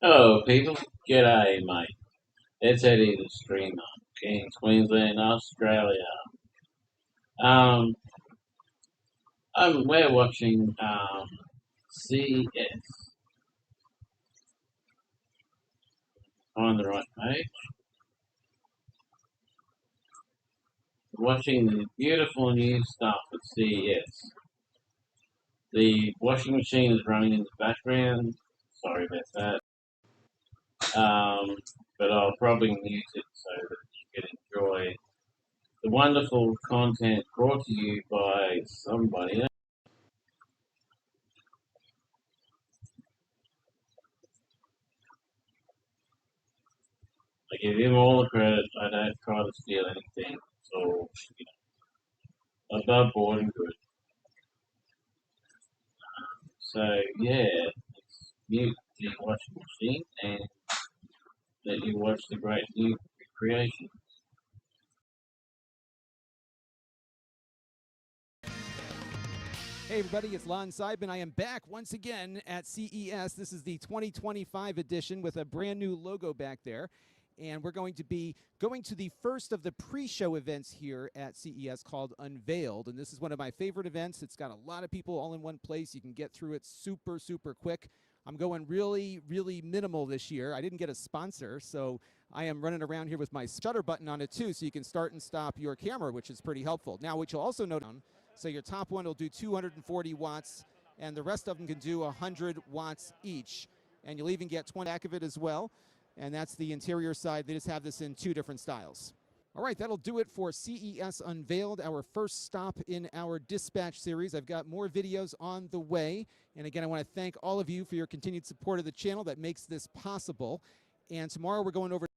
Hello, people. G'day, mate. It's Eddie the Streamer, Cairns, Queensland, Australia. Um, we're watching CS. Find the right page. Watching the beautiful new stuff at CES. The washing machine is running in the background. Sorry about that. But I'll probably mute it so that you can enjoy the wonderful content brought to you by somebody else. I give him all the credit. I don't try to steal anything. It's all, above board and good. So, yeah, let's mute the washing machine and let you watch the great new creation. Hey everybody, it's Lon Seidman. I am back once again at CES. This is the 2025 edition with a brand new logo back there. And we're going to be going to the first of the pre-show events here at CES called Unveiled. And this is one of my favorite events. It's got a lot of people all in one place. You can get through it super, super quick. I'm going really, really minimal this year. I didn't get a sponsor, so I am running around here with my shutter button on it too, so you can start and stop your camera, which is pretty helpful. Now, what you'll also note on, so your top one will do 240 watts, and the rest of them can do 100 watts each. And you'll even get 20 back of it as well. And that's the interior side. They just have this in two different styles. All right, that'll do it for CES Unveiled, our first stop in our dispatch series. I've got more videos on the way. And again, I want to thank all of you for your continued support of the channel that makes this possible. And tomorrow we're going over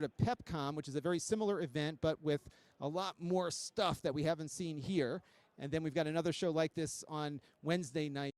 to PepCom, which is a very similar event, but with a lot more stuff that we haven't seen here. And then we've got another show like this on Wednesday night.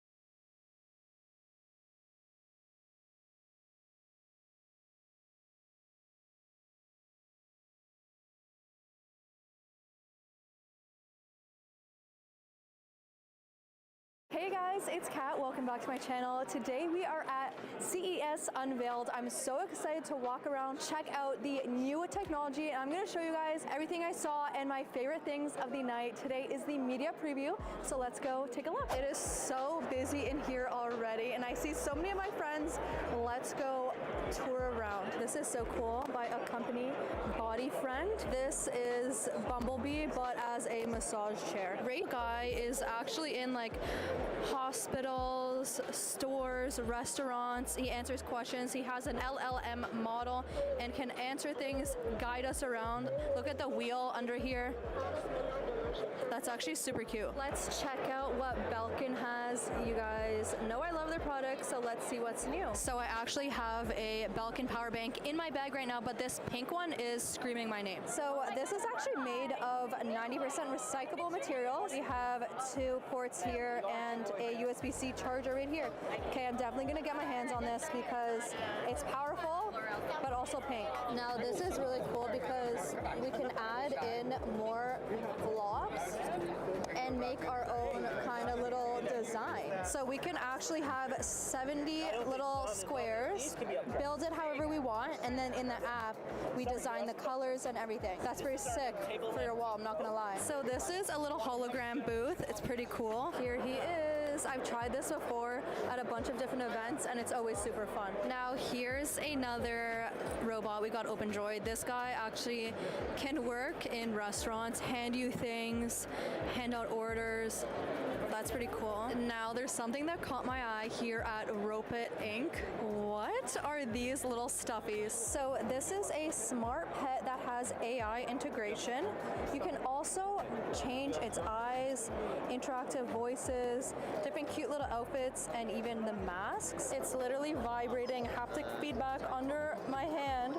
Hey guys, it's Kat. Welcome back to my channel. Today we are at CES Unveiled. I'm so excited to walk around, check out the new technology, and I'm going to show you guys everything I saw and my favorite things of the night. Today is the media preview, so let's go take a look. It is so busy in here already, and I see so many of my friends. Let's go tour around. This is so cool by a company, Body Friend. This is Bumblebee, but as a massage chair. Great guy is actually in like hospitals, stores, restaurants. He answers questions. He has an LLM model and can answer things, guide us around. Look at the wheel under here. That's actually super cute. Let's check out what Belkin has. You guys know I love their products, so let's see what's new. So I actually have a Belkin power bank in my bag right now, but this pink one is screaming my name. So this is actually made of 90% recyclable materials. We have 2 ports here and a USB-C charger right here. Okay, I'm definitely gonna get my hands on this because it's powerful, but also pink. Now this is really cool because we can add in more blocks and make our own kind of little design. So we can actually have 70 little squares, build it however we want, and then in the app, we design the colors and everything. That's pretty sick for your wall, I'm not gonna lie. So this is a little hologram booth. It's pretty cool. Here he is. I've tried this before at a bunch of different events, and it's always super fun. Now here's another robot. We got OpenDroid. This guy actually can work in restaurants, hand you things, hand out orders. That's pretty cool. Now there's something that caught my eye here at Rope It Inc. What are these little stuffies? So this is a smart pet that has AI integration. You can also change its eyes, interactive voices, different cute little outfits, and even the masks. It's literally vibrating haptic feedback under my hand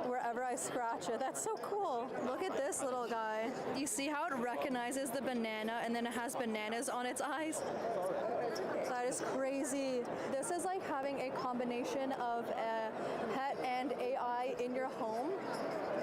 wherever I scratch it. That's so cool. Look at this little guy. You see how it recognizes the banana and then it has bananas on its eyes? That is crazy. This is like having a combination of a pet and AI in your home.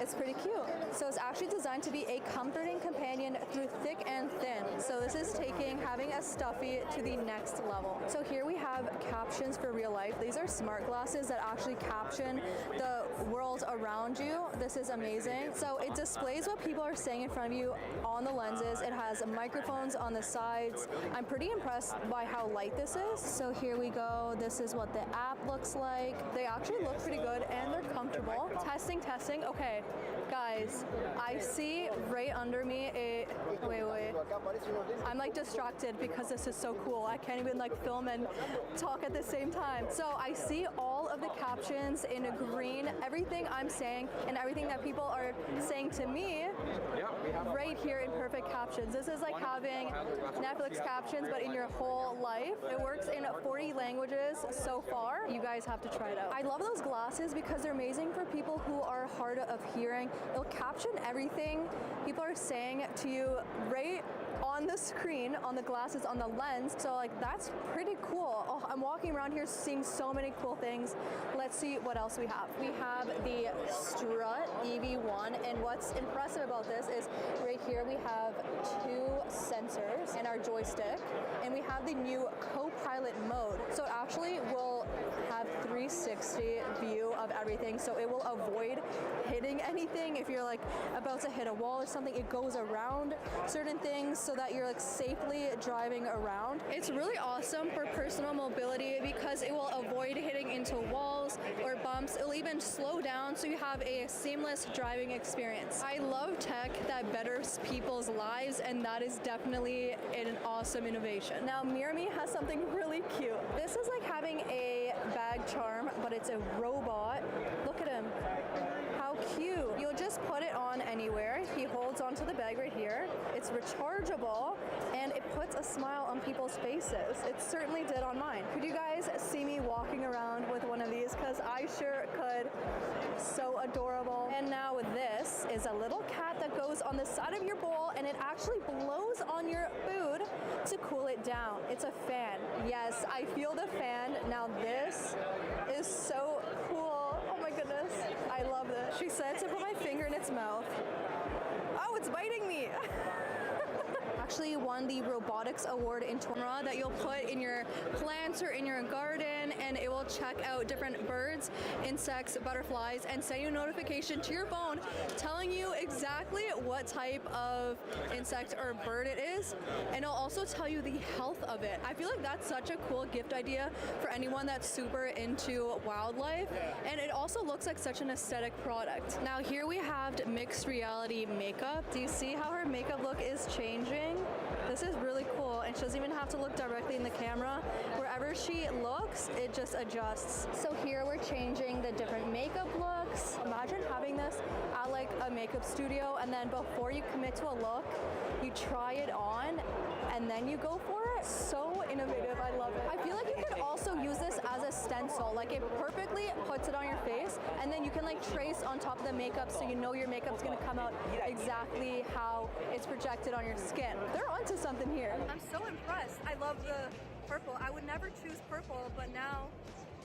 It's pretty cute. So it's actually designed to be a comforting companion through thick and thin. So this is taking having a stuffy to the next level. So here we have captions for real life. These are smart glasses that actually caption the world around you. This is amazing. So it displays what people are saying in front of you on the lenses. It has microphones on the sides. I'm pretty impressed by how light this is. So here we go. This is what the app looks like. They actually look pretty good and they're comfortable. Testing. Okay, guys, I see right under me a, wait. I'm like distracted because this is so cool. I can't even like film and talk at the same time. So I see all of the captions in green, everything I'm saying and everything that people are saying to me right here in perfect captions. This is like having Netflix captions, but in your whole life. It works in 40 languages so far. You guys have to try it out. I love those glasses because they're amazing for people who are hard of hearing. It'll caption everything people are saying to you right on the screen, on the glasses, on the lens. So like that's pretty cool. Oh, I'm walking around here seeing so many cool things. Let's see what else we have. We have the Strut EV1, and what's impressive about this is right here we have 2 sensors and our joystick, and we have the new co-pilot mode. So it actually will have 360 view of everything, so it will avoid hitting anything. If you're like about to hit a wall or something, it goes around certain things so that you're like safely driving around. It's really awesome for personal mobility because it will avoid hitting into walls or bumps. It'll even slow down so you have a seamless driving experience. I love tech that betters people's lives, and that is definitely an awesome innovation. Now Mirror Me has something really cute. This is like having a bag charm, but it's a robot. Look at him. How cute. You'll just put it on anywhere. He holds onto the bag right here. It's rechargeable and it puts a smile on people's faces. It certainly did on mine. Could you guys see me walking around with one of these? Because I sure could. So adorable. And now this is a little cat that goes on the side of your bowl and it actually blows on your food to cool it down. It's a fan. Yes, I feel the fan. Now this is so cool. Oh my goodness. I love this. She said to put my finger in its mouth. Oh, it's biting me. Actually won the robotics award in Torah that you'll put in your plants or in your garden, and it will check out different birds, insects, butterflies, and send you a notification to your phone telling you exactly what type of insect or bird it is, and it'll also tell you the health of it. I feel like that's such a cool gift idea for anyone that's super into wildlife, and it also looks like such an aesthetic product. Now here we have mixed reality makeup. Do you see how her makeup look is changing? This is really cool, and she doesn't even have to look directly in the camera. Wherever she looks, it just adjusts. So here we're changing the different makeup looks. Imagine having this at like a makeup studio, and then before you commit to a look, you try it on, and then you go for it. So innovative, I love it. I feel like you could also use this as a stencil. Like it perfectly puts it on your face, and then you can like trace on top of the makeup so you know your makeup's gonna come out exactly how it's projected on your skin. They're onto something here. I'm so impressed. I love the purple. I would never choose purple, but now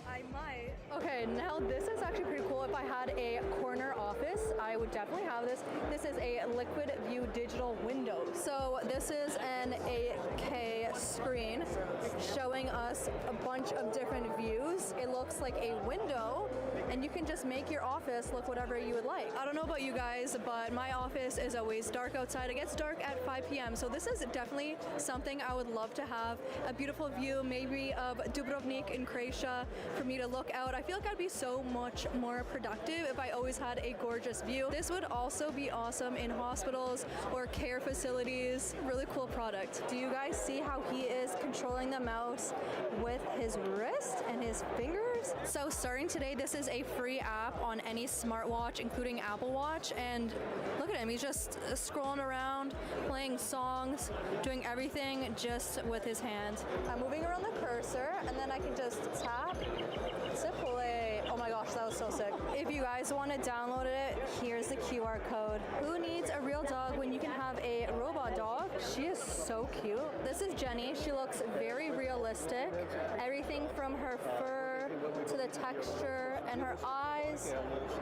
I might. Okay, now this is actually pretty cool. If I had a corner office, I would definitely have this. This is a liquid view digital window. So this is an 8K screen showing us a bunch of different views. It looks like a window, and you can just make your office look whatever you would like. I don't know about you guys, but my office is always dark outside. It gets dark at 5 p.m. So this is definitely something I would love to have. A beautiful view, maybe of Dubrovnik in Croatia, for me to look out. I feel like I'd be so much more productive if I always had a gorgeous view. This would also be awesome in hospitals or care facilities. Really cool product. Do you guys see how he is controlling the mouse with his wrist and his fingers? So starting today, this is a free app on any smartwatch, including Apple Watch, and look at him. He's just scrolling around, playing songs, doing everything just with his hands. I'm moving around the cursor, and then I can just tap to play. Oh my gosh, that was so sick. If you guys want to download it, here's the QR code. Who needs a real dog when you can have a robot dog? She is so cute. This is Jenny. She looks very realistic. Everything from her fur to the texture and her eyes. guys,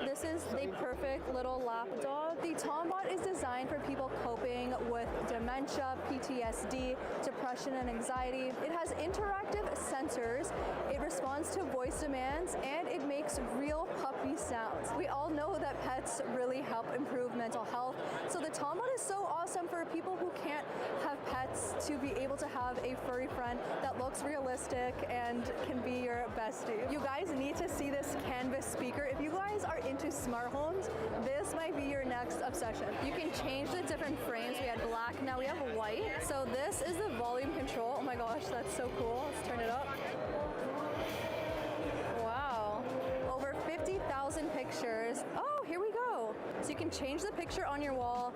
this is the perfect little lap dog. The Tombot is designed for people coping with dementia, PTSD, depression, and anxiety. It has interactive sensors, it responds to voice demands, and it makes real puppy sounds. We all know that pets really help improve mental health, so the Tombot is so awesome for people who can't have pets to be able to have a furry friend that looks realistic and can be your bestie. You guys need to see this canvas speaker. If you guys are into smart homes, this might be your next obsession. You can change the different frames. We had black, now we have white. So this is the volume control. Oh my gosh, that's so cool. Let's turn it up. Wow, over 50,000 pictures. Oh, here we go. So you can change the picture on your wall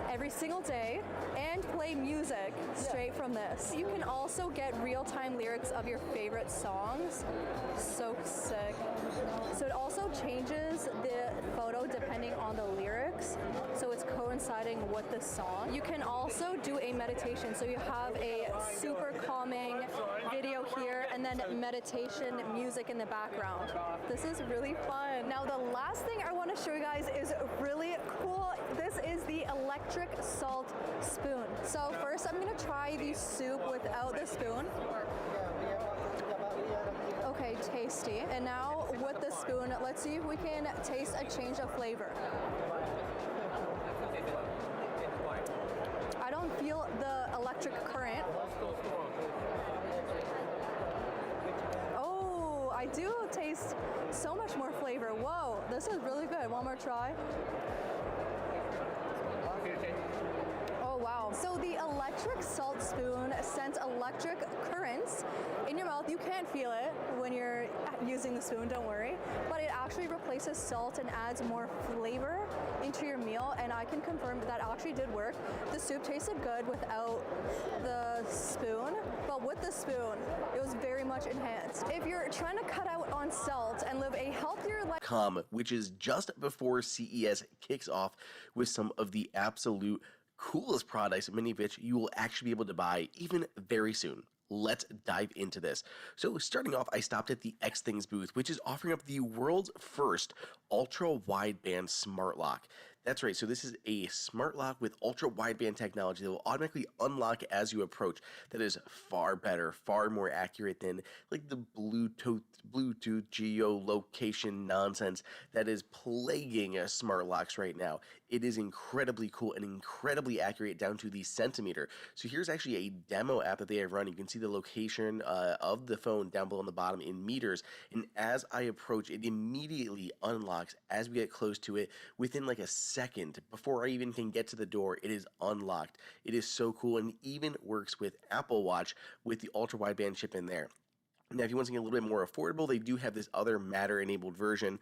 every single day and play music straight from this. You can also get real-time lyrics of your favorite songs. So sick. So it also changes the photo depending on the lyrics, so it's coinciding with the song. You can also do a meditation, so you have a super calming video here and then meditation music in the background. This is really fun. Now the last thing I want to show you guys is really cool. This is the electric salt spoon. So first I'm going to try the soup without the spoon. Okay, tasty. And now with the spoon, let's see if we can taste a change of flavor. I don't feel the electric current. Oh, I do taste so much more flavor. Whoa, this is really good. One more try. Oh wow. So the electric salt spoon sends electric currents in your mouth. You can't feel it when you're using the spoon, don't worry. But it actually replaces salt and adds more flavor into your meal, and I can confirm that actually did work. The soup tasted good without the spoon, but with the spoon, it was very much enhanced. If you're trying to cut out on salt and live a healthier life, which is just before CES kicks off with some of the absolute coolest products, many of which you will actually be able to buy even very soon. Let's dive into this. So starting off, I stopped at the XThings booth, which is offering up the world's first ultra-wideband smart lock. That's right, so this is a smart lock with ultra-wideband technology that will automatically unlock as you approach. That is far better, far more accurate than like the Bluetooth geolocation nonsense that is plaguing smart locks right now. It is incredibly cool and incredibly accurate down to the centimeter. So here's actually a demo app that they have run. You can see the location of the phone down below on the bottom in meters, and as I approach, it immediately unlocks as we get close to it. Within like a second, before I even can get to the door, it is unlocked. It is so cool, and even works with Apple Watch with the ultra wideband chip in there. Now, if you want something a little bit more affordable, they do have this other Matter-enabled version.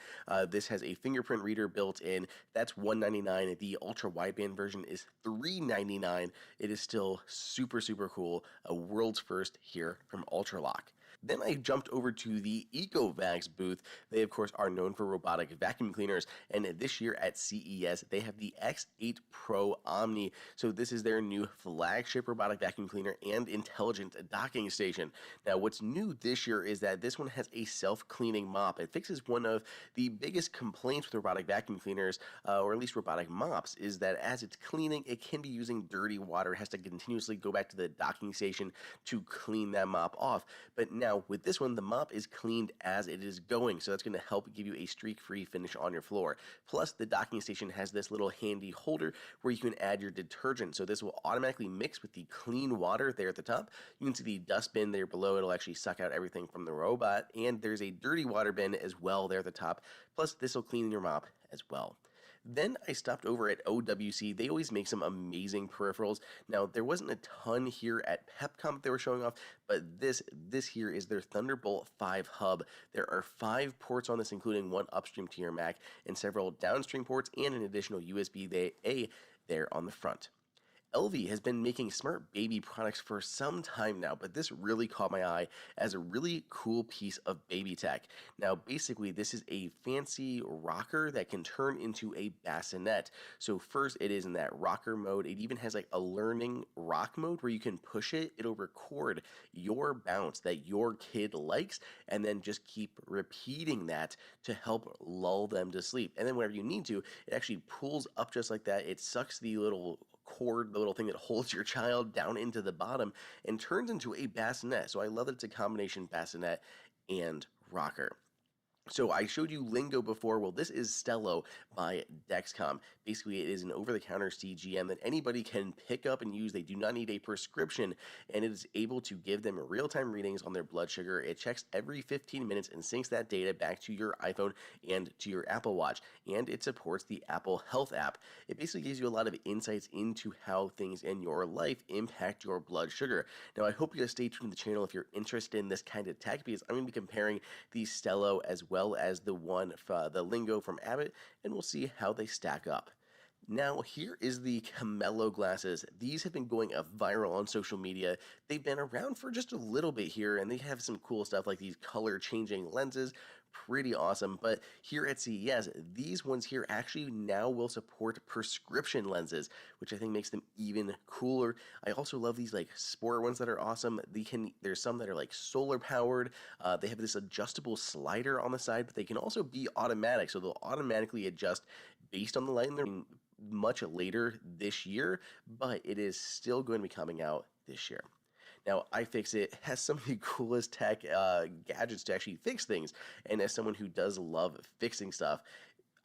This has a fingerprint reader built in. That's $199. The ultra-wideband version is $399. It is still super, super cool. A world's first here from Ultralock. Then I jumped over to the EcoVacs booth. They, of course, are known for robotic vacuum cleaners, and this year at CES, they have the X8 Pro Omni. So this is their new flagship robotic vacuum cleaner and intelligent docking station. Now, what's new this year is that this one has a self-cleaning mop. It fixes one of the biggest complaints with robotic vacuum cleaners, or at least robotic mops, is that as it's cleaning, it can be using dirty water. It has to continuously go back to the docking station to clean that mop off. But now, with this one, the mop is cleaned as it is going, so that's going to help give you a streak-free finish on your floor. Plus, the docking station has this little handy holder where you can add your detergent, so this will automatically mix with the clean water there at the top. You can see the dustbin there below. It'll actually suck out everything from the robot, and there's a dirty water bin as well there at the top. Plus, this will clean your mop as well. Then I stopped over at OWC. They always make some amazing peripherals. Now, there wasn't a ton here at PepCom that they were showing off, but this here is their Thunderbolt 5 hub. There are 5 ports on this, including one upstream to your Mac and several downstream ports and an additional USB-A there on the front. LV has been making smart baby products for some time now, but this really caught my eye as a really cool piece of baby tech. Now, basically, this is a fancy rocker that can turn into a bassinet. So first, it is in that rocker mode. It even has like a learning rock mode where you can push it. It'll record your bounce that your kid likes, and then just keep repeating that to help lull them to sleep. And then whenever you need to, it actually pulls up just like that. It sucks the little cord, the little thing that holds your child, down into the bottom and turns into a bassinet. So I love that it's a combination bassinet and rocker. So I showed you Lingo before. Well, this is Stello by Dexcom. Basically, it is an over-the-counter CGM that anybody can pick up and use. They do not need a prescription, and it is able to give them real-time readings on their blood sugar. It checks every 15 minutes and syncs that data back to your iPhone and to your Apple Watch, and it supports the Apple Health app. It basically gives you a lot of insights into how things in your life impact your blood sugar. Now, I hope you guys stay tuned to the channel if you're interested in this kind of tech, because I'm going to be comparing the Stello as well as the Lingo from Abbott, and we'll see how they stack up. Now, here is the Camelo glasses. These have been going viral on social media. They've been around for just a little bit here, and they have some cool stuff like these color-changing lenses. Pretty awesome. But here at CES, these ones here actually now will support prescription lenses, which I think makes them even cooler. I also love these like sport ones that are awesome. There's some that are like solar powered. They have this adjustable slider on the side, but they can also be automatic, so they'll automatically adjust based on the light in the room much later this year, but it is still going to be coming out this year. Now, iFixit has some of the coolest tech gadgets to actually fix things, and as someone who does love fixing stuff,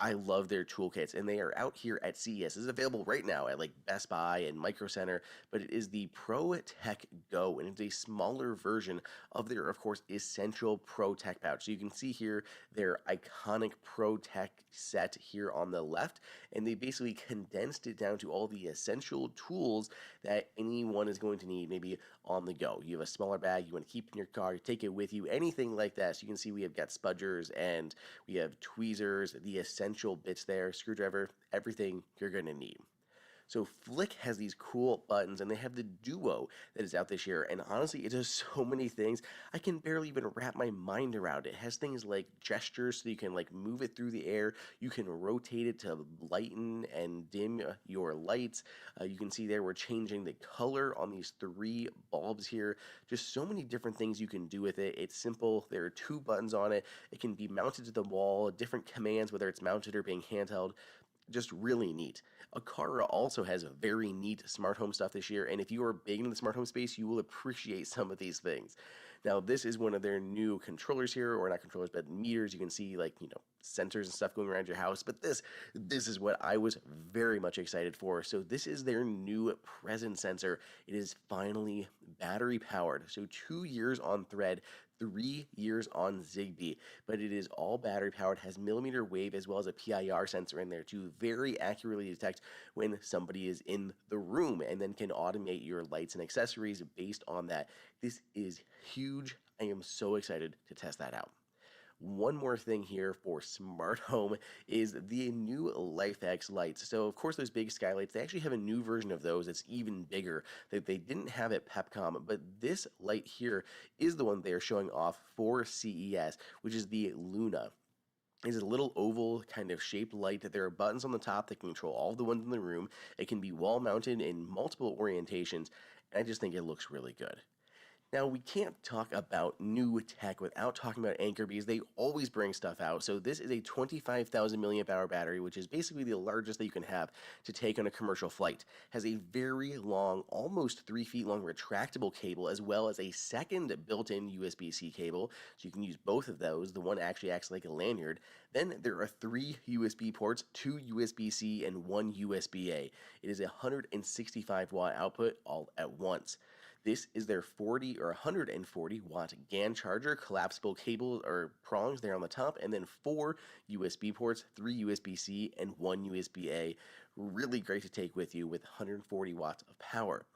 I love their toolkits, and they are out here at CES. This is available right now at like Best Buy and Micro Center, but it is the Pro Tech Go, and it's a smaller version of their, of course, essential Pro Tech pouch. So you can see here their iconic Pro Tech set here on the left, and they basically condensed it down to all the essential tools that anyone is going to need, maybe on the go. You have a smaller bag, you want to keep in your car, you take it with you, anything like that. So you can see we have got spudgers and we have tweezers, the essential bits there, screwdriver, everything you're going to need. So Flick has these cool buttons, and they have the Duo that is out this year, and honestly, it does so many things, I can barely even wrap my mind around it. It has things like gestures, so you can like move it through the air, you can rotate it to lighten and dim your lights. You can see there we're changing the color on these 3 bulbs here. Just so many different things you can do with it. It's simple. There are 2 buttons on it. It can be mounted to the wall, different commands, whether it's mounted or being handheld. Just really neat. Aqara also has a very neat smart home stuff this year, and if you are big in the smart home space, you will appreciate some of these things. Now, this is one of their new controllers here, or not controllers, but meters. You can see like, sensors and stuff going around your house, but this is what I was very much excited for. So this is their new presence sensor. It is finally battery powered. So 2 years on Thread, 3 years on Zigbee, but it is all battery powered, has millimeter wave as well as a PIR sensor in there to very accurately detect when somebody is in the room, and then can automate your lights and accessories based on that. This is huge. I am so excited to test that out. One more thing here for smart home is the new LifeX lights. So of course those big skylights, they actually have a new version of those that's even bigger that they didn't have at Pepcom, but this light here is the one they are showing off for CES, which is the Luna. It's a little oval kind of shaped light that there are buttons on the top that can control all the ones in the room. It can be wall mounted in multiple orientations, and I just think it looks really good. Now, we can't talk about new tech without talking about Anker, because they always bring stuff out. So this is a 25,000 milliamp hour battery, which is basically the largest that you can have to take on a commercial flight. Has a very long, almost 3 feet long retractable cable, as well as a second built-in USB-C cable. So you can use both of those. The one actually acts like a lanyard. Then there are 3 USB ports, 2 USB-C and 1 USB-A. It is a 165 watt output all at once. This is their 40 or 140 watt GAN charger, collapsible cable or prongs there on the top, and then 4 USB ports, 3 USB-C and 1 USB-A. Really great to take with you with 140 watts of power.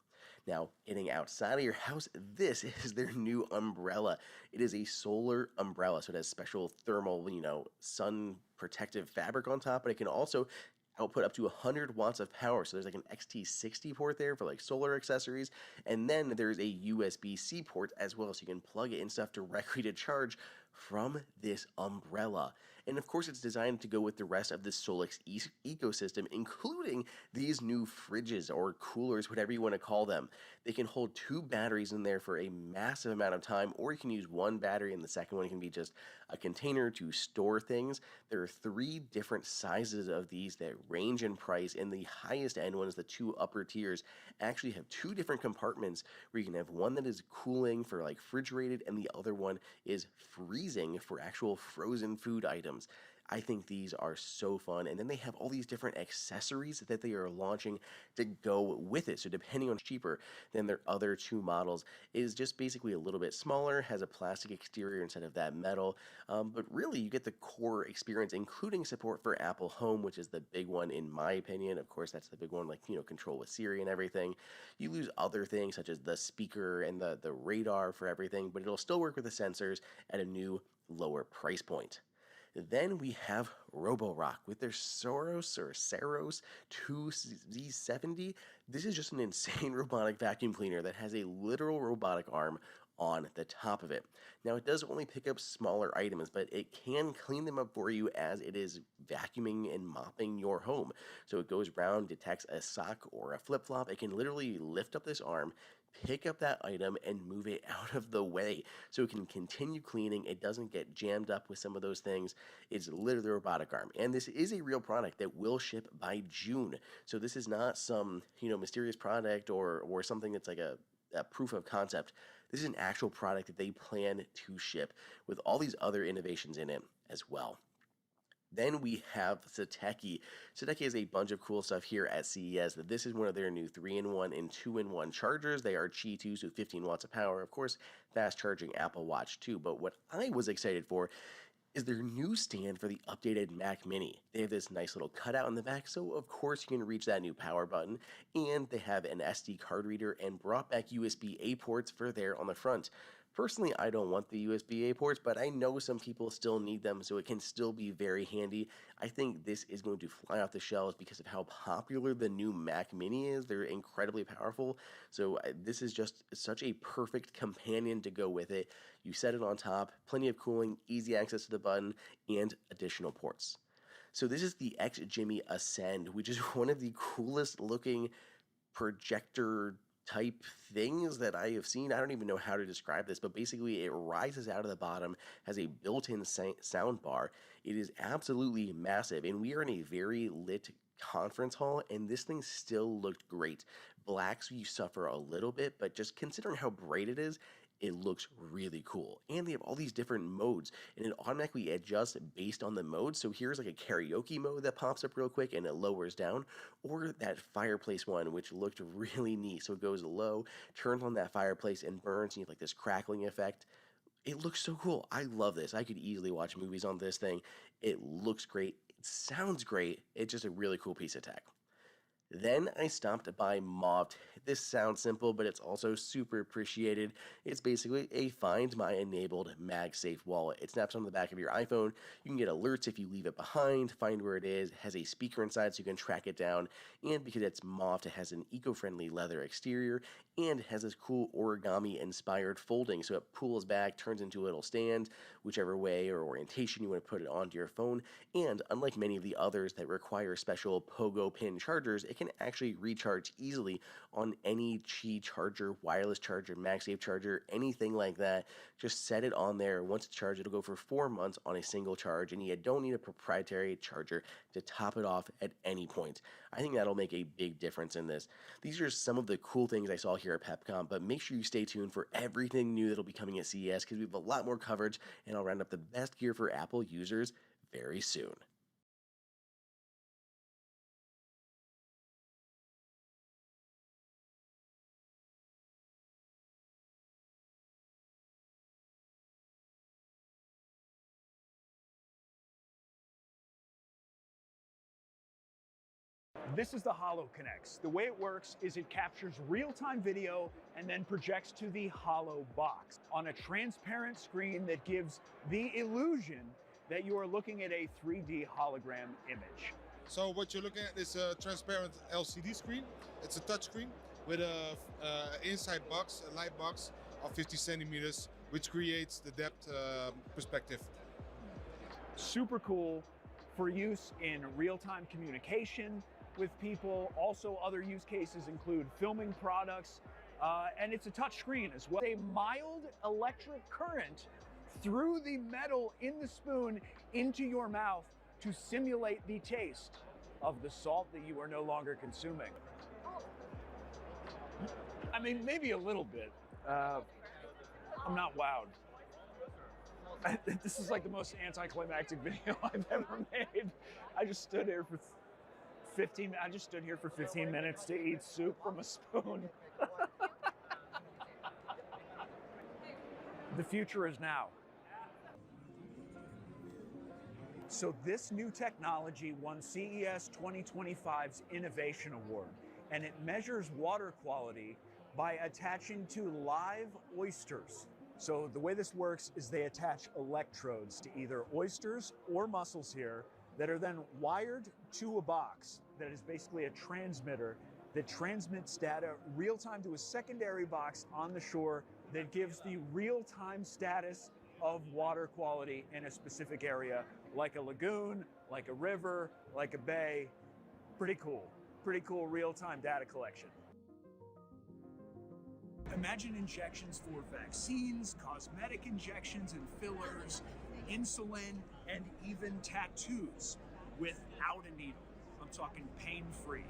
Now, getting outside of your house, this is their new umbrella. It is a solar umbrella, so it has special thermal, sun protective fabric on top, but it can also output up to 100 watts of power. So there's like an XT60 port there for like solar accessories. And then there's a USB-C port as well, so you can plug it and stuff directly to charge from this umbrella. And of course, it's designed to go with the rest of the Solix ecosystem, including these new fridges or coolers, whatever you want to call them. They can hold 2 batteries in there for a massive amount of time, or you can use 1 battery and the second one can be just a container to store things. There are 3 different sizes of these that range in price, and the highest end ones, the 2 upper tiers, actually have 2 different compartments where you can have one that is cooling for like refrigerated and the other one is freezing for actual frozen food items. I think these are so fun. And then they have all these different accessories that they are launching to go with it. So depending on cheaper than their other 2 models, it is just basically a little bit smaller, has a plastic exterior instead of that metal. But really you get the core experience, including support for Apple Home, which is the big one in my opinion. Of course, that's the big one, like, control with Siri and everything. You lose other things such as the speaker and the radar for everything, but it'll still work with the sensors at a new lower price point. Then we have Roborock with their Saros 2Z70. This is just an insane robotic vacuum cleaner that has a literal robotic arm on the top of it. Now, it does only pick up smaller items, but it can clean them up for you as it is vacuuming and mopping your home. So it goes around, detects a sock or a flip-flop. It can literally lift up this arm, pick up that item, and move it out of the way so it can continue cleaning. It doesn't get jammed up with some of those things. It's literally a robotic arm. And this is a real product that will ship by June. So this is not some, mysterious product or something that's like a proof of concept. This is an actual product that they plan to ship with all these other innovations in it as well. Then we have Satechi. Satechi has a bunch of cool stuff here at CES. This is one of their new 3-in-1 and 2-in-1 chargers. They are Qi 2, so 15 watts of power. Of course, fast charging Apple Watch 2. But what I was excited for is their new stand for the updated Mac Mini. They have this nice little cutout in the back, so of course you can reach that new power button. And they have an SD card reader and brought back USB-A ports for there on the front. Personally, I don't want the USB-A ports, but I know some people still need them, so it can still be very handy. I think this is going to fly off the shelves because of how popular the new Mac Mini is. They're incredibly powerful, so this is just such a perfect companion to go with it. You set it on top, plenty of cooling, easy access to the button, and additional ports. So this is the X-Jimmy Ascend, which is one of the coolest looking projector type things that I have seen. I don't even know how to describe this, but basically it rises out of the bottom, has a built-in sound bar. It is absolutely massive, and we are in a very lit conference hall, and this thing still looked great. Blacks, you suffer a little bit, but just considering how bright it is, it looks really cool. And they have all these different modes, and it automatically adjusts based on the mode. So here's like a karaoke mode that pops up real quick and it lowers down, or that fireplace one, which looked really neat. So it goes low, turns on that fireplace and burns, and you have like this crackling effect. It looks so cool. I love this. I could easily watch movies on this thing. It looks great. It sounds great. It's just a really cool piece of tech. Then I stopped by Mobbed. This sounds simple, but it's also super appreciated. It's basically a Find My enabled MagSafe wallet. It snaps on the back of your iPhone. You can get alerts if you leave it behind, find where it is, has a speaker inside so you can track it down, and because it's Mobbed, it has an eco-friendly leather exterior, and has this cool origami-inspired folding, so it pulls back, turns into a little stand, whichever way or orientation you want to put it onto your phone, and unlike many of the others that require special pogo pin chargers, it can actually recharge easily on any Qi charger, wireless charger, MagSafe charger, anything like that. Just set it on there. Once it's charged, it'll go for 4 months on a single charge, and you don't need a proprietary charger to top it off at any point. I think that'll make a big difference in this. These are some of the cool things I saw here at PepCon, but make sure you stay tuned for everything new that'll be coming at CES because we have a lot more coverage, and I'll round up the best gear for Apple users very soon. This is the HoloConnect. The way it works is it captures real-time video and then projects to the Holo box on a transparent screen that gives the illusion that you are looking at a 3D hologram image. So what you're looking at is a transparent LCD screen. It's a touch screen with a inside box, a light box of 50 centimeters, which creates the depth perspective. Super cool for use in real-time communication with people. Also, other use cases include filming products, and it's a touch screen as well. A mild electric current through the metal in the spoon into your mouth to simulate the taste of the salt that you are no longer consuming. I mean, maybe a little bit. I'm not wowed. This is like the most anticlimactic video I've ever made. I just stood here for 15 minutes to eat soup from a spoon. The future is now. So this new technology won CES 2025's Innovation Award, and it measures water quality by attaching to live oysters. So the way this works is they attach electrodes to either oysters or mussels here that are then wired to a box that is basically a transmitter that transmits data real-time to a secondary box on the shore that gives the real-time status of water quality in a specific area, like a lagoon, like a river, like a bay. Pretty cool real-time data collection. Imagine injections for vaccines, cosmetic injections and fillers, insulin, and even tattoos without a needle. I'm talking pain-free.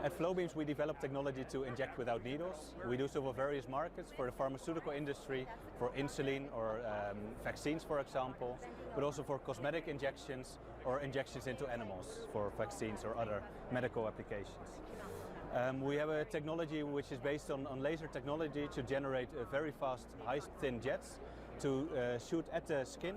At Flowbeams, we develop technology to inject without needles. We do so for various markets, for the pharmaceutical industry, for insulin or vaccines, for example, but also for cosmetic injections or injections into animals for vaccines or other medical applications. We have a technology which is based on laser technology to generate very fast, high thin jets to shoot at the skin,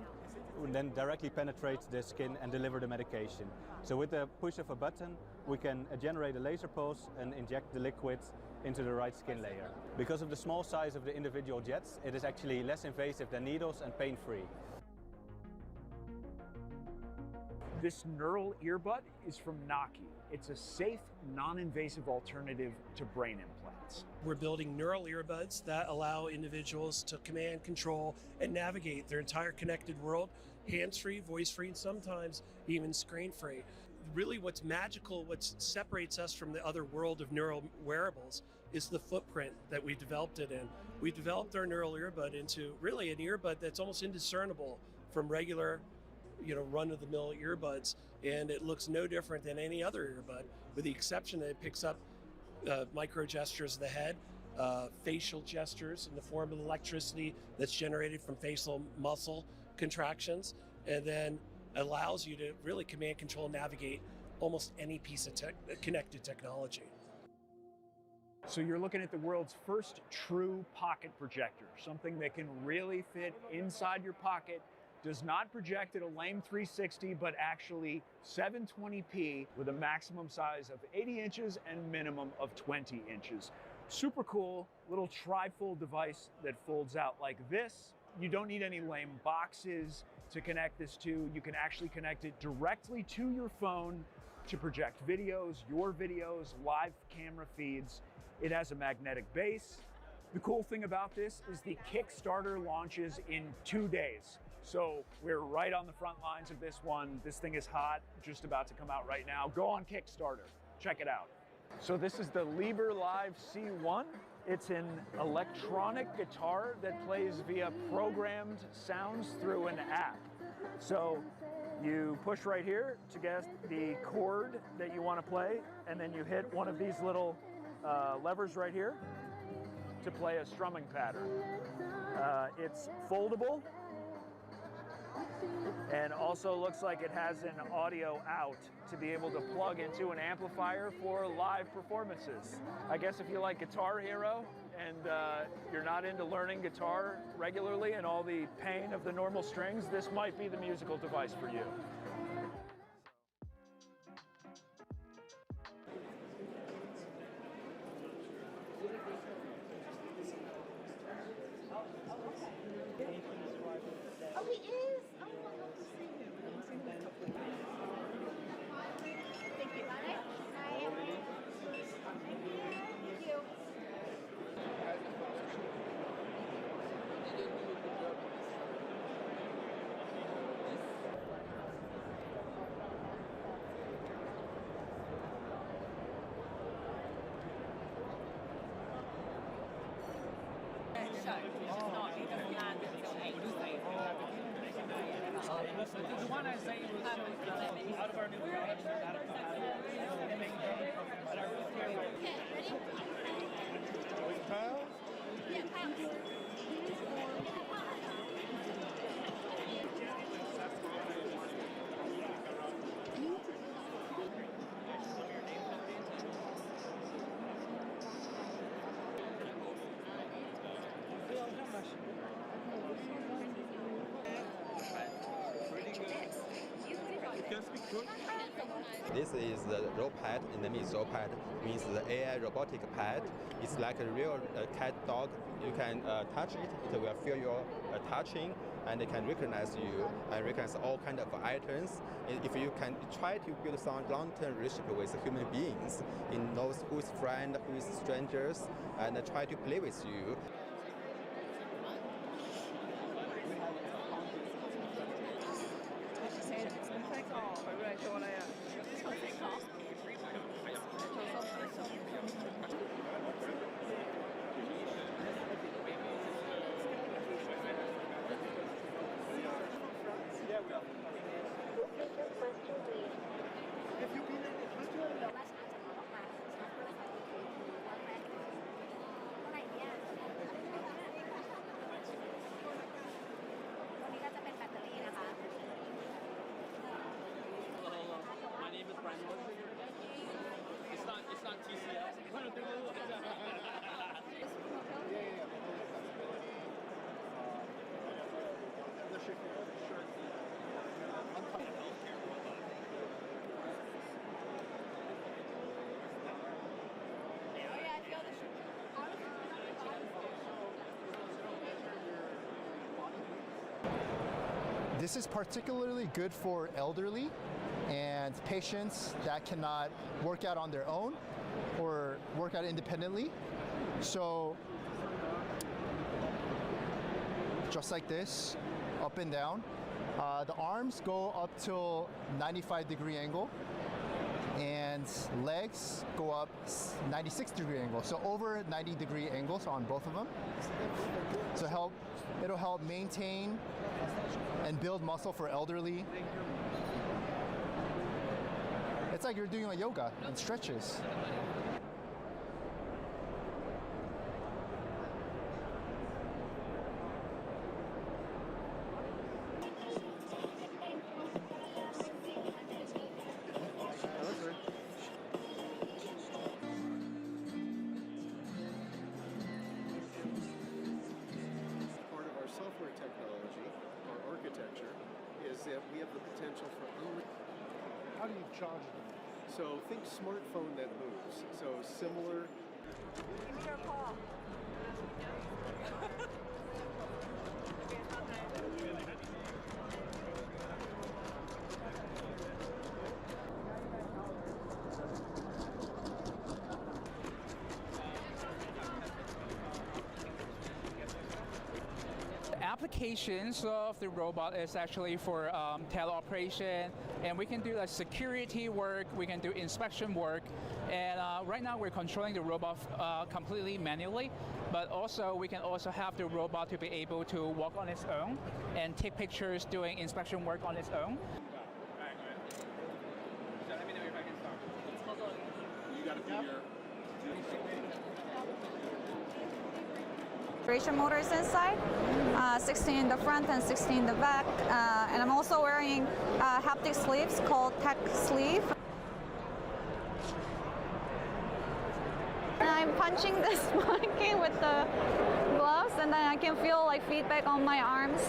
and then directly penetrate the skin and deliver the medication. So with the push of a button, we can generate a laser pulse and inject the liquid into the right skin layer. Because of the small size of the individual jets, it is actually less invasive than needles and pain-free. This neural earbud is from Naki. It's a safe, non-invasive alternative to brain implants. We're building neural earbuds that allow individuals to command, control, and navigate their entire connected world, hands-free, voice-free, and sometimes even screen-free. Really what's magical, what separates us from the other world of neural wearables is the footprint that we developed it in. We developed our neural earbud into really an earbud that's almost indiscernible from regular run-of-the-mill earbuds, and it looks no different than any other earbud, with the exception that it picks up micro gestures of the head, facial gestures in the form of electricity that's generated from facial muscle contractions, and then allows you to really command, control, navigate almost any piece of connected technology. So you're looking at the world's first true pocket projector, something that can really fit inside your pocket, does not project at a lame 360, but actually 720p with a maximum size of 80 inches and minimum of 20 inches. Super cool, little tri-fold device that folds out like this. You don't need any lame boxes to connect this to. You can actually connect it directly to your phone to project videos, your videos, live camera feeds. It has a magnetic base. The cool thing about this is the Kickstarter launches in 2 days. So we're right on the front lines of this one. This thing is hot, just about to come out right now. Go on Kickstarter, check it out. So this is the Liber Live C1. It's an electronic guitar that plays via programmed sounds through an app. So you push right here to get the chord that you want to play, and then you hit one of these little levers right here to play a strumming pattern. It's foldable, and also looks like it has an audio out to be able to plug into an amplifier for live performances. I guess if you like Guitar Hero and you're not into learning guitar regularly and all the pain of the normal strings, this might be the musical device for you. Oh, he is? Oh, I hope to see him. is not. It doesn't land until 8. The one I say was out of our new product. Pounds? Yeah, pounds. This is the row pad, and then it's row pad means the AI robotic pad. It's like a real cat dog. You can touch it, it will feel your touching, and it can recognize you and recognize all kind of items. If you can try to build some long-term relationship with human beings, it knows who is friend, who is strangers, and try to play with you. It's not TCL. This is particularly good for elderly and patients that cannot work out on their own or work out independently. So just like this, up and down. The arms go up till 95-degree angle and legs go up 96-degree angle. So over 90-degree angles on both of them. So it'll help maintain and build muscle for elderly. It's like you're doing a yoga and stretches. Part of our software technology, our architecture, is that we have the potential for How do you charge them? So think smartphone that moves. So similar. Give me your paw. Applications of the robot is actually for teleoperation, and we can do like security work, we can do inspection work, and right now we're controlling the robot completely manually, but also we can also have the robot to be able to walk on its own and take pictures doing inspection work on its own. So let me know if I can start. You got to be your. Motors inside, 16 in the front and 16 in the back, and I'm also wearing haptic sleeves called Tech Sleeve. And I'm punching this monkey with the gloves, and then I can feel like feedback on my arms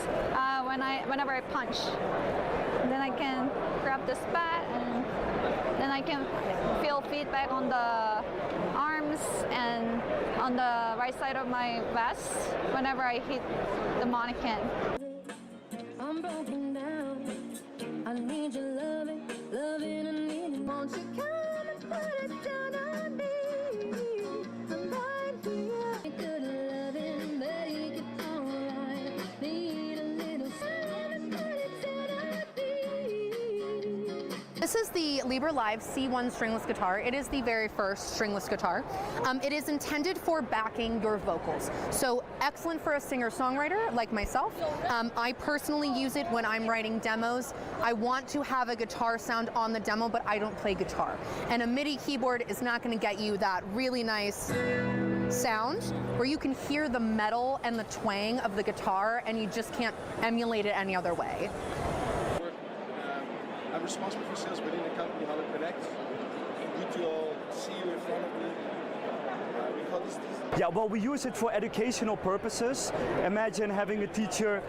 whenever I punch. And then I can grab this bat, and then I can feel feedback on the arms and on the right side of my vest whenever I hit the mannequin. I'm broken down. I need your loving, loving, I need it. Won't you come and put it down on me? I'm right here. Good loving, make it alright. Need a little time and put it down on me. this is the Libre Live C1 stringless guitar. It is the very first stringless guitar. It is intended for backing your vocals. So excellent for a singer-songwriter like myself. I personally use it when I'm writing demos. I want to have a guitar sound on the demo, but I don't play guitar. And a MIDI keyboard is not going to get you that really nice sound where you can hear the metal and the twang of the guitar, and you just can't emulate it any other way. I'm responsible for sales within the company, how to connect. Good to all see you in front of me. We call this. Yeah, well, we use it for educational purposes. Imagine having a teacher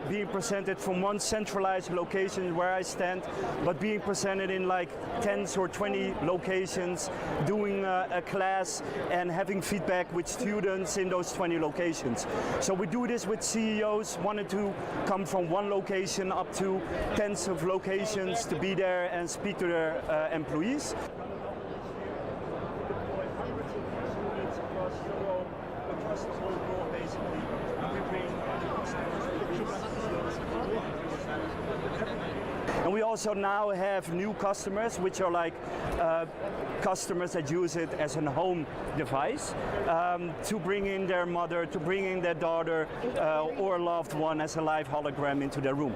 being presented from one centralized location where I stand, but being presented in like 10 or 20 locations, doing a class and having feedback with students in those 20 locations. So we do this with CEOs wanting to come from one location up to tens of locations to be there and speak to their employees. And we also now have new customers, which are like customers that use it as a home device to bring in their mother, to bring in their daughter or loved one as a live hologram into their room.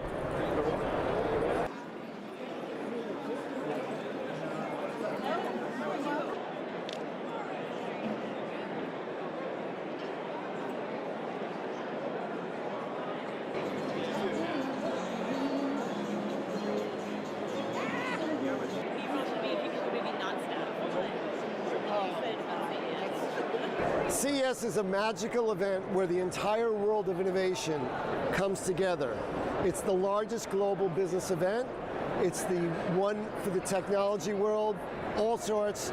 CES is a magical event where the entire world of innovation comes together. It's the largest global business event. It's the one for the technology world, all sorts.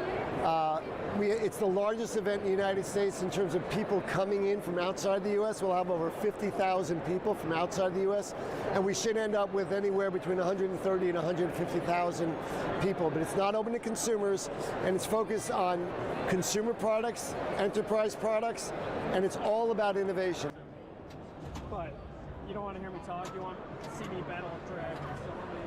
It's the largest event in the United States in terms of people coming in from outside the U.S. We'll have over 50,000 people from outside the U.S. and we should end up with anywhere between 130 and 150,000 people. But it's not open to consumers, and it's focused on consumer products, enterprise products, and it's all about innovation. But you don't want to hear me talk, you want to see me battle a drag. So let me,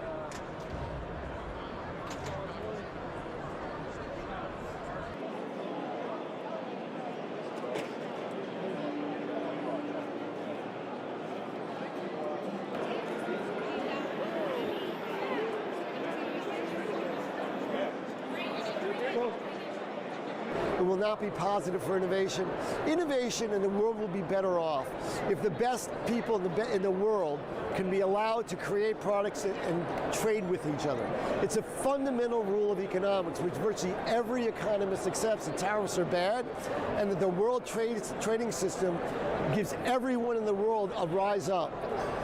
It will not be positive for innovation. Innovation and the world will be better off if the best people in the world can be allowed to create products and trade with each other. It's a fundamental rule of economics, which virtually every economist accepts that tariffs are bad, and that the world trading system gives everyone in the world a rise up.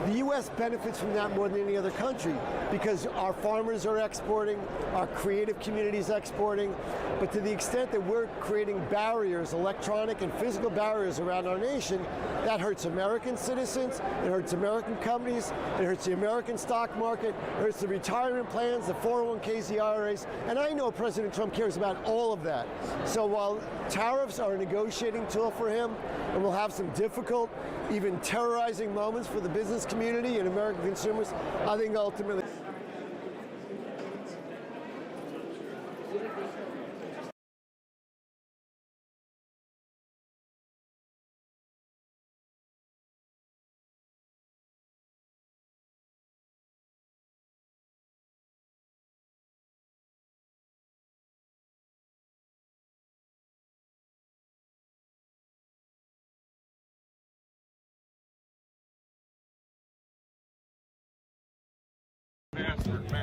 The U.S. benefits from that more than any other country because our farmers are exporting, our creative community is exporting, but to the extent that we're creating barriers, electronic and physical barriers around our nation, that hurts American citizens, it hurts American companies, it hurts the American stock market, it hurts the retirement plans, the 401ks, the IRAs, and I know President Trump cares about all of that. So while tariffs are a negotiating tool for him, and we'll have some difficult, even terrorizing moments for the business community and American consumers, I think ultimately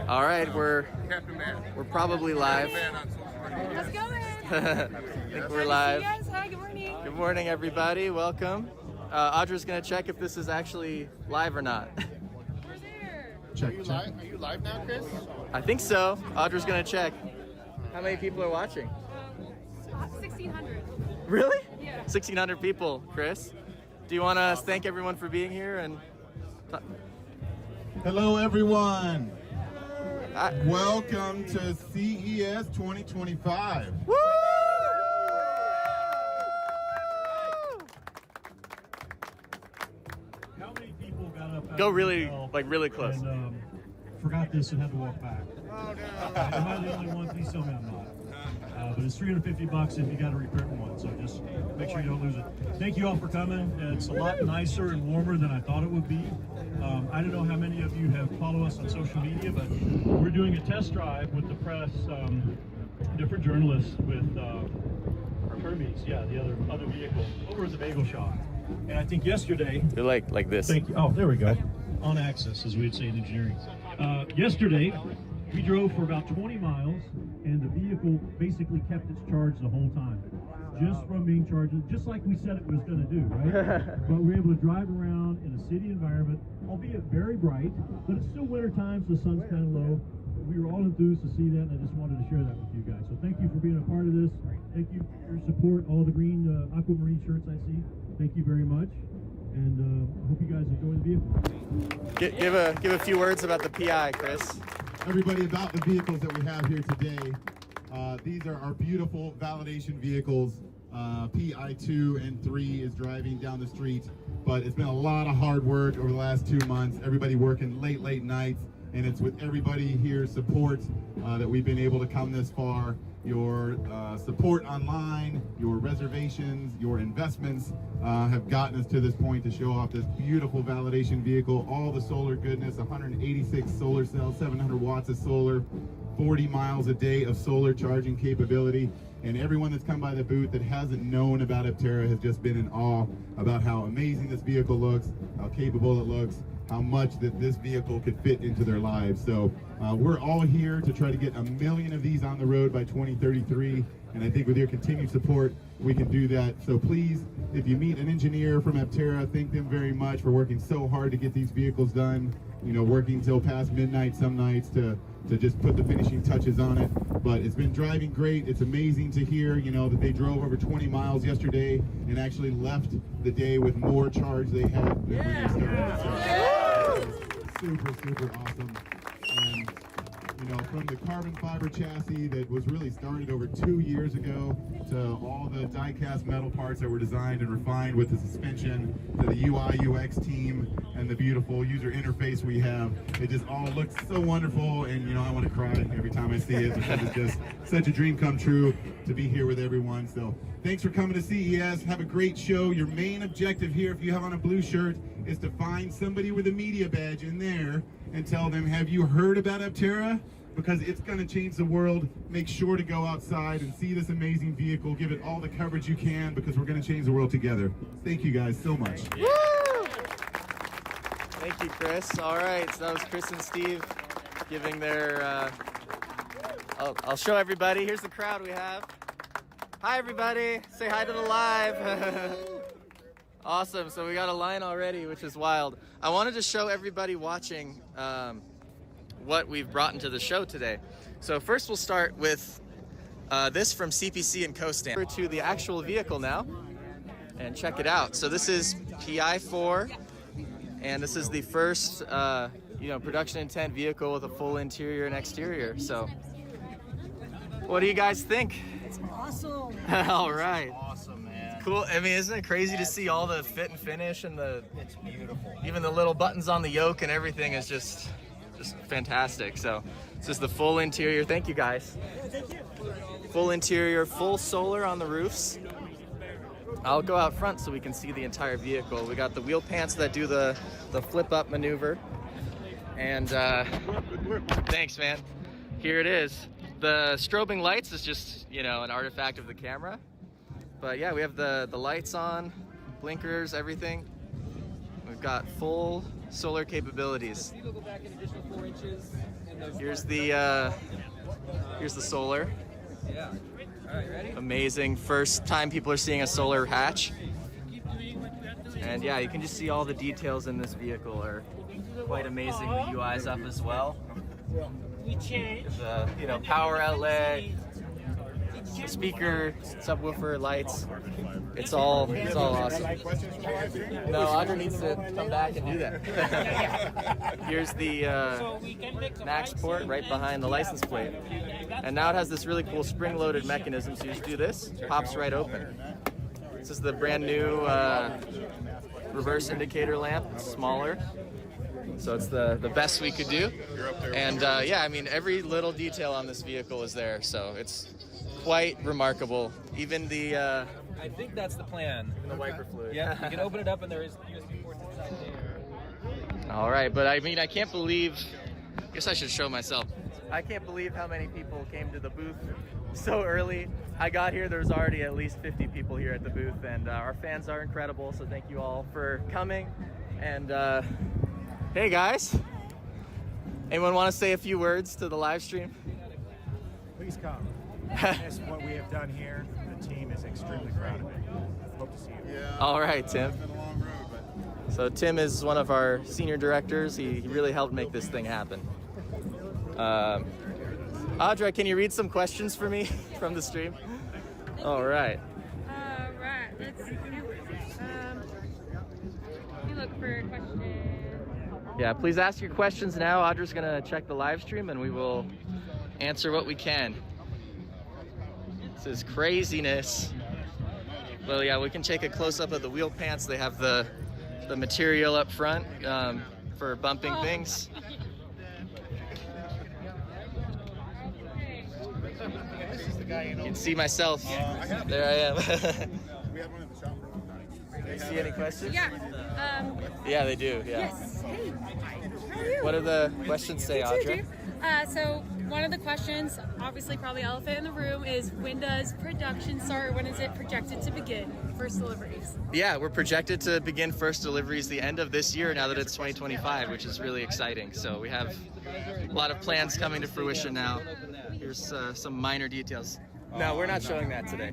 All right, we're probably live. How's it going? I think we're live. Yes, hi, good morning. Good morning, everybody. Welcome. Audra's gonna check if this is actually live or not. Check. Are you live now, Chris? I think so. Audra's gonna check. How many people are watching? 1,600. Really? Yeah. 1,600 people, Chris. Do you want to thank everyone for being here and? Hello, everyone. Welcome to CES 2025. Woo! How many people got up? Go really, like really close. And, forgot this and had to walk back. Am I the only one? Please tell me I'm not. But it's $350 if you got a reprint one, so just make sure you don't lose it. Thank you all for coming. It's a lot nicer and warmer than I thought it would be. I don't know how many of you have followed us on social media, but we're doing a test drive with the press, different journalists with Hermes, yeah, the other vehicle, over at the bagel shop. And I think yesterday... They're like this. Thank you. Oh, there we go. On axis, as we'd say in engineering. Yesterday, we drove for about 20 miles, and the vehicle basically kept its charge the whole time. Just from being charged, just like we said it was going to do, right? But we were able to drive around in a city environment, albeit very bright, but it's still winter time, so the sun's kind of low. We were all enthused to see that, and I just wanted to share that with you guys. So thank you for being a part of this. Thank you for your support, all the green aquamarine shirts I see. Thank you very much, and I hope you guys enjoy the vehicle. Give a few words about the PI, Chris. Everybody, about the vehicles that we have here today. These are our beautiful validation vehicles. PI2 and 3 is driving down the street, but it's been a lot of hard work over the last 2 months. Everybody working late nights, and it's with everybody here's support that we've been able to come this far. Your support online, your reservations, your investments have gotten us to this point to show off this beautiful validation vehicle. All the solar goodness, 186 solar cells, 700 watts of solar, 40 miles a day of solar charging capability. And everyone that's come by the booth that hasn't known about Aptera has just been in awe about how amazing this vehicle looks, how capable it looks, how much that this vehicle could fit into their lives. So we're all here to try to get 1 million of these on the road by 2033. And I think with your continued support, we can do that. So please, if you meet an engineer from Aptera, thank them very much for working so hard to get these vehicles done. You know, working till past midnight some nights to just put the finishing touches on it. But it's been driving great. It's amazing to hear, you know, that they drove over 20 miles yesterday and actually left the day with more charge they had than when they started. So, super awesome. And, you know, from the carbon fiber chassis that was really started over 2 years ago to all the die-cast metal parts that were designed and refined with the suspension to the UI UX team and the beautiful user interface we have, it just all looks so wonderful. And you know, I want to cry every time I see it because it's just such a dream come true to be here with everyone. So thanks for coming to CES. Have a great show. Your main objective here, if you have on a blue shirt, is to find somebody with a media badge in there and tell them, have you heard about Aptera? Because it's going to change the world. Make sure to go outside and see this amazing vehicle. Give it all the coverage you can, because we're going to change the world together. Thank you guys so much. Woo! Thank you, Chris. All right, so that was Chris and Steve giving their... I'll show everybody. Here's the crowd we have. Hi, everybody. Say hi to the live. Awesome. So we got a line already, which is wild. I wanted to show everybody watching what we've brought into the show today. So first we'll start with this from CPC and Co-Stamp. To the actual vehicle now and check it out. So this is PI4, and this is the first production intent vehicle with a full interior and exterior. So what do you guys think? It's awesome. All right. It's awesome, man. Cool. I mean, isn't it crazy to see all the fit and finish and it's beautiful. Even the little buttons on the yoke and everything is just fantastic. So this is the full interior. Thank you, guys. Thank you. Full interior, full solar on the roofs. I'll go out front so we can see the entire vehicle. We got the wheel pants that do the flip up maneuver. And thanks, man. Here it is. The strobing lights is just, an artifact of the camera. But yeah, we have the lights on, blinkers, everything. We've got full solar capabilities. Here's the solar. Yeah. All right, ready? Amazing. First time people are seeing a solar hatch. And yeah, you can just see all the details in this vehicle are quite amazing. The UI's up as well. We change. The power outlet, the speaker, subwoofer, lights. It's all awesome. No, Audrey needs to come back and do that. Here's the Max port right behind the license plate. And now it has this really cool spring-loaded mechanism, so you just do this, pops right open. This is the brand new reverse indicator lamp. It's smaller. So it's the best we could do. And yeah, I mean, every little detail on this vehicle is there, so it's quite remarkable. Even the... I think that's the plan. The wiper fluid. Yeah, you can open it up and there is USB ports inside there. All right, but I mean, I can't believe... I guess I should show myself. I can't believe how many people came to the booth so early. I got here, there's already at least 50 people here at the booth, and our fans are incredible, so thank you all for coming. And hey guys, anyone want to say a few words to the live stream? Please come. That's what we have done here. The team is extremely proud of it. Hope to see you. Yeah. All right, Tim. It's been a long road, but... So Tim is one of our senior directors. He really helped make this thing happen. Audra, can you read some questions for me from the stream? All right. Right, let's see. You look for a question. Yeah, please ask your questions now. Audra's gonna check the live stream and we will answer what we can. This is craziness. Well, yeah, we can take a close-up of the wheel pants. They have the material up front for bumping things. You can see myself. There I am. We had one in the shop for a long time. Do you see any questions? Yeah. Yeah, they do. Yeah. Yes. Hey. How are you? What do the questions say, Audra? So one of the questions, obviously probably elephant in the room, is when does production start? When is it projected to begin? First deliveries. Yeah, we're projected to begin first deliveries the end of this year now that it's 2025, which is really exciting. So we have a lot of plans coming to fruition now. Here's some minor details. No, we're not showing that today.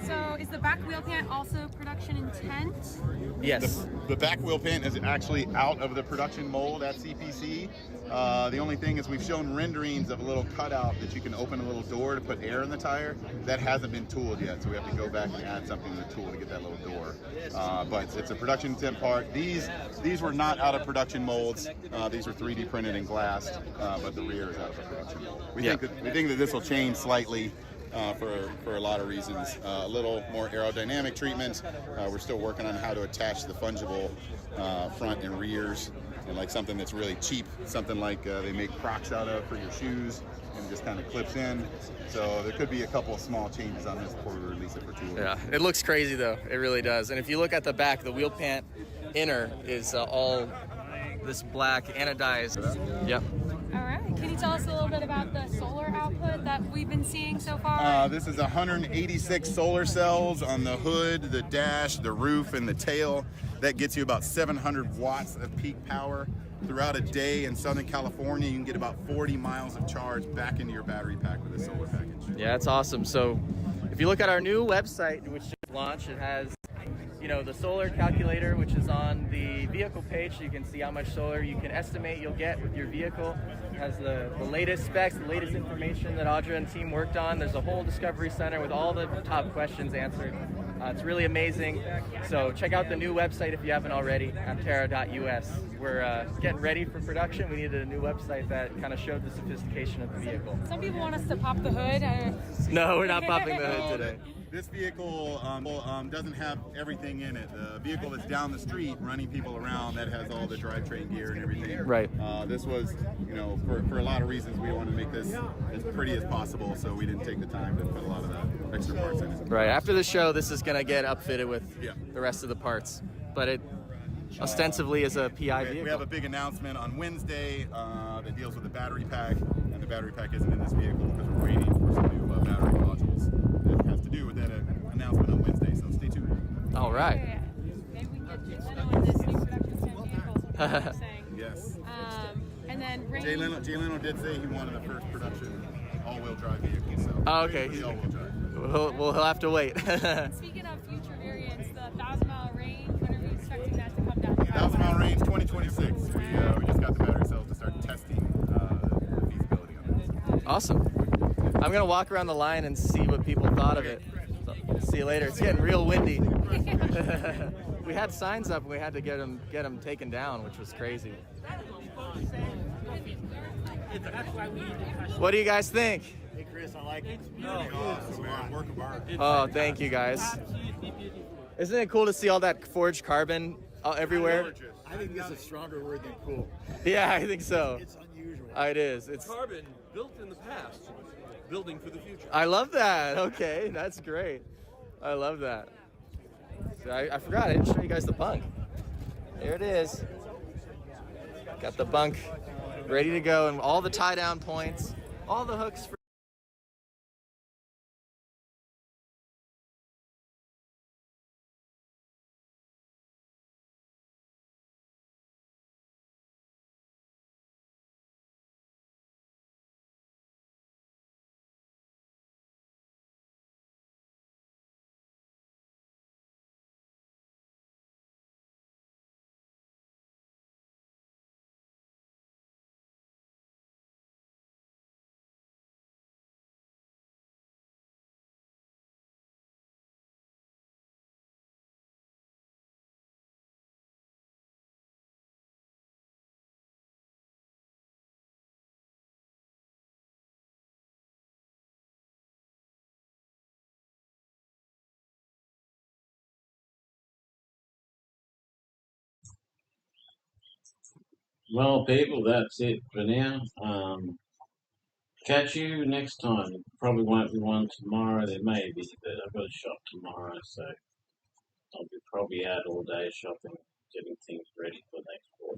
So is the back wheel pant also production intent? Yes. The back wheel pant is actually out of the production mold at CPC. The only thing is we've shown renderings of a little cutout that you can open a little door to put air in the tire. That hasn't been tooled yet, so we have to go back and add something to the tool to get that little door. But it's a production intent part. These were not out of production molds. These were 3D printed and glassed, but the rear is out of a production mold. We think that this will change slightly. For a lot of reasons. A little more aerodynamic treatment. We're still working on how to attach the fungible front and rears, and like something that's really cheap, something like they make Crocs out of for your shoes, and just kind of clips in. So there could be a couple of small changes on this before we release it for tool. Yeah, it looks crazy though. It really does. And if you look at the back, the wheel pant inner is all this black anodized. Yep. All right. Can you tell us a little bit about the solar output that we've been seeing so far? This is 186 solar cells on the hood, the dash, the roof, and the tail. That gets you about 700 watts of peak power. Throughout a day in Southern California, you can get about 40 miles of charge back into your battery pack with this solar package. Yeah, that's awesome. So if you look at our new website, which just launched, it has the solar calculator, which is on the vehicle page, so you can see how much solar you can estimate you'll get with your vehicle. It has the latest specs, the latest information that Audra and team worked on. There's a whole discovery center with all the top questions answered. It's really amazing. So check out the new website if you haven't already, aptera.us. We're getting ready for production. We needed a new website that kind of showed the sophistication of the vehicle. Some people want us to pop the hood. No, we're not popping the hood today. This vehicle doesn't have everything in it. The vehicle that's down the street running people around, that has all the drivetrain gear and everything. Right. This was, for a lot of reasons, we wanted to make this as pretty as possible, so we didn't take the time to put a lot of the extra parts in it. Right. After the show, this is going to get upfitted with the rest of the parts. But it ostensibly is a PI vehicle. We have a big announcement on Wednesday that deals with the battery pack, and the battery pack isn't in this vehicle because we're waiting for some new battery modules that has to do with that announcement on Wednesday, so stay tuned. All right. Maybe we can get Jay Leno in this new production set vehicle, is what you're saying. Yes. And then Jay Leno did say he wanted the first production all-wheel drive vehicle, so okay. He's all-wheel drive. We'll have to wait. Speaking of future variants, the 1,000-mile range, when are we expecting that to come down? 1,000-mile range, 2026. We just got the battery cells to start testing the feasibility on this. Awesome. I'm gonna walk around the line and see what people thought of it. So, see you later. It's getting real windy. We had signs up and we had to get them taken down, which was crazy. What do you guys think? Hey Chris, I like it. Work of art. Oh, thank you guys. Isn't it cool to see all that forged carbon everywhere? Gorgeous. I think this is a stronger word than cool. Yeah, I think so. It's unusual. It is. It's carbon built in the past, building for the future. I love that. Okay, that's great. I love that. So I forgot. I didn't show you guys the bunk. There it is. Got the bunk ready to go and all the tie down points, all the hooks for Well, people, that's it for now. Catch you next time. Probably won't be one tomorrow. There may be, but I've got a shop tomorrow, so I'll be probably out all day shopping, getting things ready for next quarter.